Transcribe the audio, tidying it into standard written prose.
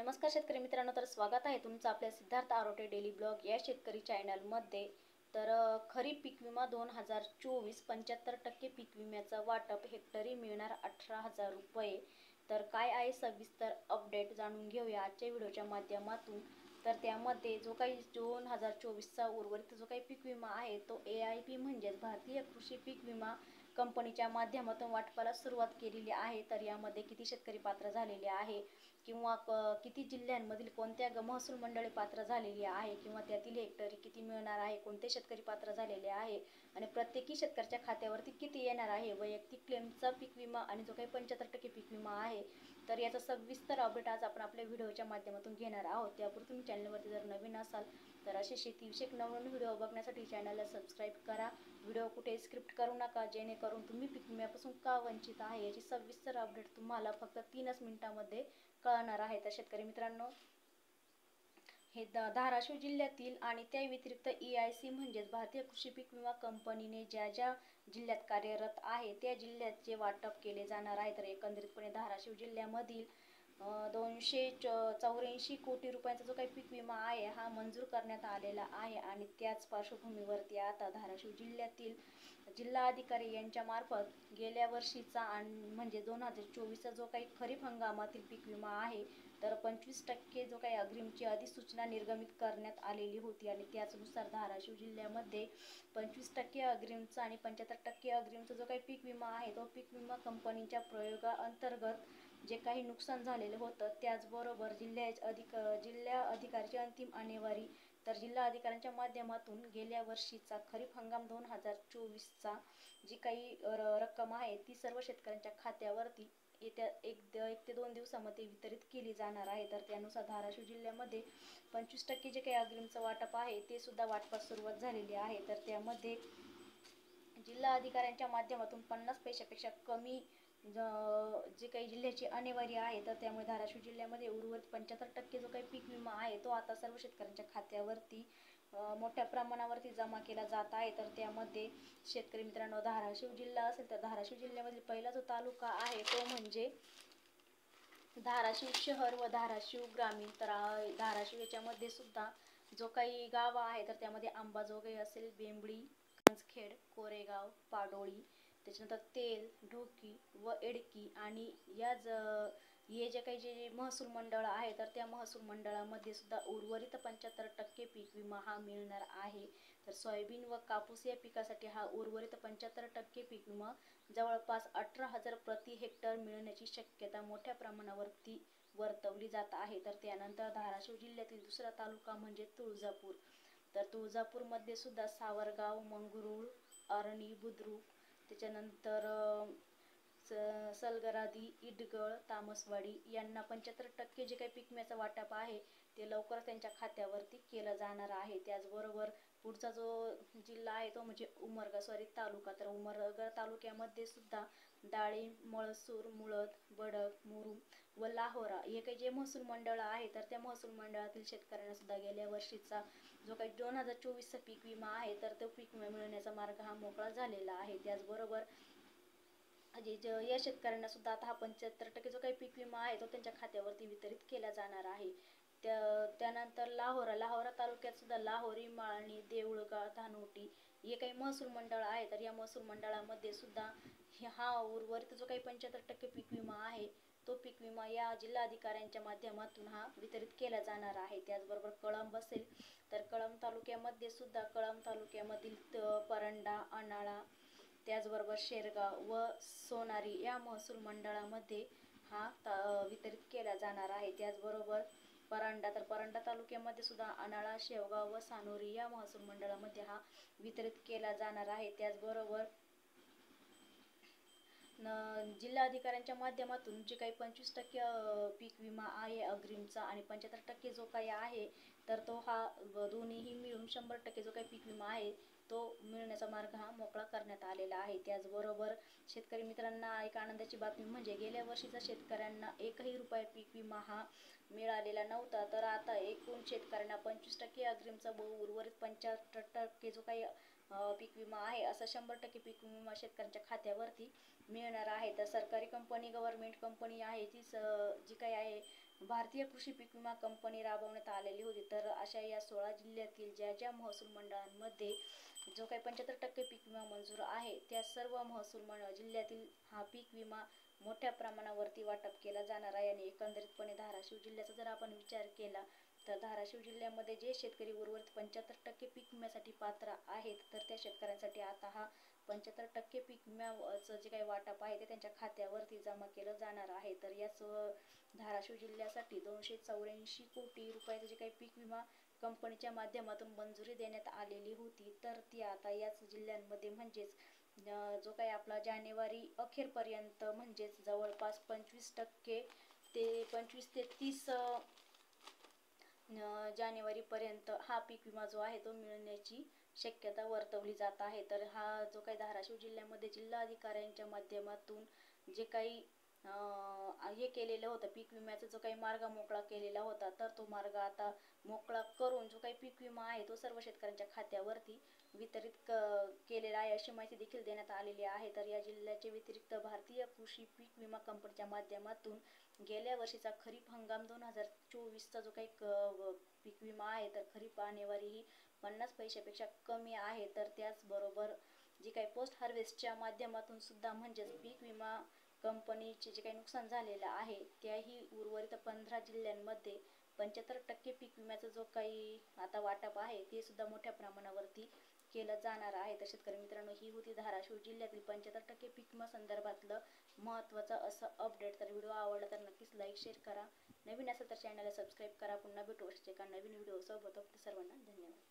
नमस्कार शेतकरी मित्रांनो, तर स्वागत आहे तुमचं आपल्या सिद्धार्थ आरोटे डेली ब्लॉग या शेतकरी चॅनलमध्ये। तर खरीप पीक विमा 2024 75% पीक विम्याचं वाटप हेक्टरी मिळणार 18,000 रुपये। तर काय आहे सविस्तर अपडेट जाणून घेऊया आजच्या व्हिडिओच्या माध्यमातून। तर त्यामध्ये जो काही 2024चा उर्वरित जो काही पीक विमा आहे तो AIP म्हणजेच भारतीय कृषी पीक विमा कंपनीच्या माध्यमातून वाटपाला सुरुवात केलेली आहे। तर यामध्ये किती शेतकरी पात्र झालेले आहे किंवा किती जिल्ह्यांमधील कोणत्या महसूल मंडळे पात्र झालेली आहे किंवा त्यातील हेक्टरी किती मिळणार आहे, कोणते शेतकरी पात्र झालेले आहे आणि प्रत्येकी शेतकऱ्याच्या खात्यावरती किती येणार आहे, वैयक्तिक क्लेमचा पीक विमा आणि जो काही 75% पीक विमा आहे, तर याचा सविस्तर अपडेट आज आपण आपल्या व्हिडिओच्या माध्यमातून घेणार आहोत। त्यापूर्वी तुम्ही चॅनलवरती जर नवीन असाल तर असे शेतीविषयक नवनवीन व्हिडिओ बघण्यासाठी चॅनलला सबस्क्राईब करा। व्हिडिओ कुठे स्क्रिप्ट करू नका, जेणेकरून तुम्ही पीक विम्यापासून का वंचित आहे याची सविस्तर अपडेट तुम्हाला फक्त 3 मिनिटांमध्ये कळणार आहे। तर शेतकरी मित्रांनो, हे धाराशिव जिल्ह्यातील आणि त्या व्यतिरिक्त EIC म्हणजेच भारतीय कृषी पीक विमा कंपनीने ज्या ज्या जिल्ह्यात कार्यरत आहे त्या जिल्ह्याचे वाटप केले जाणार आहे। तर एकंदरीतपणे धाराशिव जिल्ह्यामधील 284 कोटी रुपयांचा जो काही पीक विमा आहे हा मंजूर करण्यात आलेला आहे आणि त्याच पार्श्वभूमीवरती आता धाराशिव जिल्ह्यातील जिल्हा अधिकारी यांच्या मार्फत गेल्या वर्षीचा म्हणजे 2024चा जो काही खरीप हंगामातील पीक विमा आहे तर 25% जो काही अग्रिमची अधिसूचना निर्गमित करण्यात आलेली होती आणि त्याचनुसार धाराशिव जिल्ह्यामध्ये 25% अग्रिमचा आणि 75% अग्रिमचा जो काही पीक विमा आहे तो पीक विमा कंपनीच्या प्रयोगाअंतर्गत जे काही नुकसान झालेलं होतं त्याचबरोबर जिल्हा अधिकाऱ्याची अंतिम आणेवारी। तर जिल्हा अधिकाऱ्यांच्या माध्यमातून गेल्या वर्षीचा खरीप हंगाम 2024चा जी काही रक्कम आहे ती सर्व शेतकऱ्यांच्या खात्यावरती येत्या 1 ते 2 दिवसामध्ये वितरित केली जाणार आहे। तर त्यानुसार धाराशिव जिल्ह्यामध्ये 25% जे काही अग्रिमचं वाटप आहे ते सुद्धा वाटपास सुरुवात झालेली आहे। तर त्यामध्ये जिल्हा अधिकाऱ्यांच्या माध्यमातून 50 पैशापेक्षा कमी जे काही जिल्ह्याची आणेवारी आहे तर त्यामुळे धाराशिव जिल्ह्यामध्ये उर्वरित 75% जो काही पीक विमा आहे तो आता सर्व शेतकऱ्यांच्या खात्यावरती मोठ्या प्रमाणावरती जमा केला जात आहे। तर त्यामध्ये शेतकरी मित्रांनो, धाराशिव जिल्हा असेल तर धाराशिव जिल्ह्यामधील पहिला जो तालुका आहे तो म्हणजे धाराशिव शहर व धाराशिव ग्रामीण। तर धाराशिव याच्यामध्ये सुद्धा जो काही गाव आहे तर त्यामध्ये अंबाजोगाई असेल, बेंबळी, खेड, कोरेगाव, पाडोळी, त्याच्यानंतर तेल, ढोकी व एडकी आणि हे जे काही जे महसूल मंडळ आहे तर त्या महसूल मंडळामध्ये सुद्धा उर्वरित 75% पीक विमा हा मिळणार आहे। तर सोयाबीन व कापूस या पिकासाठी हा उर्वरित 75% पीक विमा जवळपास 18,000 प्रति हेक्टर मिळण्याची शक्यता मोठ्या प्रमाणावरती वर्तवली जात आहे। तर त्यानंतर धाराशिव जिल्ह्यातील दुसरा तालुका म्हणजे तुळजापूर। तर तुळजापूरमध्ये सुद्धा सावरगाव, मंगरूळ, अरणी, बुद्रुक, त्याच्यानंतर सलगरादी, इडगळ, तामसवाडी यांना 75% जे काही पीक विम्याचं वाटप आहे ते लवकरच त्यांच्या खात्यावरती केलं जाणार आहे। त्याचबरोबर पुढचा जो जिल्हा आहे तो म्हणजे तालुका। तर उमरगा तालुक्यामध्ये सुद्धा डाळिंब, मळसूर, मुळद, बडक, मुरुम व लाहोरा हे काही जे महसूल मंडळ आहे तर त्या महसूल मंडळातील शेतकऱ्यांना सुद्धा गेल्या वर्षीचा जो काही 2024चा पीक विमा आहे तर तो पीक विमा मिळण्याचा मार्ग हा मोकळा झालेला आहे। त्याचबरोबर या शेतकऱ्यांना सुद्धा आता हा 75% जो काही पीक विमा आहे तो त्यांच्या खात्यावरती वितरित केला जाणार आहे। त्यानंतर लाहोरा तालुक्यात सुद्धा लाहोरी, माळणी, देऊळगाव, धानोटी हे काही महसूल मंडळ आहे। तर या महसूल मंडळामध्ये सुद्धा हा उर्वरित जो काही 75% पीक विमा आहे तो पीक विमा या जिल्हा अधिकाऱ्यांच्या माध्यमातून हा वितरित केला जाणार आहे। त्याचबरोबर कळंब असेल तर कळंब तालुक्यामधील परंडा, अनाळा, त्याचबरोबर शेरगाव व सोनारी या महसूल मंडळामध्ये हा वितरित केला जाणार आहे। त्याचबरोबर परंडा तालुक्यामध्ये सुद्धा अनाळा, शेवगाव व सानोरी या महसूल मंडळामध्ये हा वितरित केला जाणार आहे। त्याचबरोबर जिल्हा अधिकाऱ्यांच्या माध्यमातून जे काही 25% पीक विमा आहे अग्रिमचा आणि 75% जो काही आहे तर तो हा दोन्हीही मिळून 100% जो काही पीक विमा आहे तो मिळण्याचा मार्ग हा मोकळा करण्यात आलेला आहे। त्याचबरोबर शेतकरी मित्रांना एक आनंदाची बातमी म्हणजे गेल्या वर्षीचा शेतकऱ्यांना 1ही रुपया पीक विमा हा मिळालेला नव्हता। तर आता एकूण शेतकऱ्यांना 25% अग्रिमचा व उर्वरित 75% जो काही पीक विमा आहे असा 100% पीक विमा शेतकऱ्यांच्या खात्यावरती मिळणार आहे। तर सरकारी कंपनी, गव्हर्नमेंट कंपनी आहे जी काही आहे भारतीय कृषी पीक विमा कंपनी राबवण्यात आलेली होती. तर अशा या 16 जिल्ह्यातील ज्या महसूल मंडळांमध्ये जो काही 75% पीक विमा मंजूर आहे, त्या सर्व महसूल जिल्ह्यातील हा पीक विमा मोठ्या प्रमाणावरती वाटप केला जाणार आहे. आणि एकंदरीतपणे धाराशिव जिल्ह्याचा जर आपण विचार केला तर धाराशिव जिल्ह्यामध्ये जे शेतकरी उर्वरित 75% पीक विम्यासाठी पात्र आहेत, तर त्या शेतकऱ्यांसाठी आता हा 75% पीक विम्याचं जे काही वाटप आहे ते त्यांच्या खात्यावरती जमा केलं जाणार आहे. तर याच धाराशिव जिल्ह्यासाठी 284 कोटी रुपयाचं जे काही पीक विमा कंपनीच्या माध्यमातून मंजुरी देण्यात आलेली होती, तर ती आता याच जिल्ह्यांमध्ये म्हणजेच जो काही आपला जानेवारी अखेरपर्यंत म्हणजेच जवळपास 25% ते 25 ते 30 जानेवारीपर्यंत हा पीक विमा जो आहे तो मिळण्याची शक्यता वर्तवली जात आहे. तर हा जो काही धाराशिव जिल्ह्यामध्ये जिल्हाधिकाऱ्यांच्या माध्यमातून जे काही हे केलेलं होतं, पीक विम्याचा जो काही मार्ग मोकळा केलेला होता, तर तो मार्ग आता मोकळा करून जो काही पीक विमा आहे तो सर्व शेतकऱ्यांच्या खात्यावरती वितरित केलेला आहे, अशी माहिती देखील देण्यात आलेली आहे. तर या जिल्ह्याचे व्यतिरिक्त भारतीय कृषी पीक विमा कंपनीच्या माध्यमातून गेल्या वर्षीचा खरीप हंगाम 2024चा जो काही पीक विमा आहे, तर खरीप आणेवारी ही 50 पैशापेक्षा कमी आहे. तर त्याचबरोबर जी काही पोस्ट हार्वेस्टच्या माध्यमातून सुद्धा म्हणजेच पीक विमा कंपनीचे जे काही नुकसान झालेलं आहे, त्याही उर्वरित 15 जिल्ह्यांमध्ये 75% पीक विम्याचा जो काही आता वाटप आहे ते सुद्धा मोठ्या प्रमाणावरती केलं जाणार आहे. तर शेतकरी मित्रांनो, ही होती धाराशिव जिल्ह्यातील 75% पीक विमा संदर्भातलं महत्त्वाचं असं अपडेट. तर व्हिडिओ आवडला तर नक्कीच लाईक शेअर करा, नवीन असेल तर चॅनलला सबस्क्राईब करा. पुन्हा भेटू अशाच एका नवीन व्हिडिओ सोबत. सर्वांना धन्यवाद.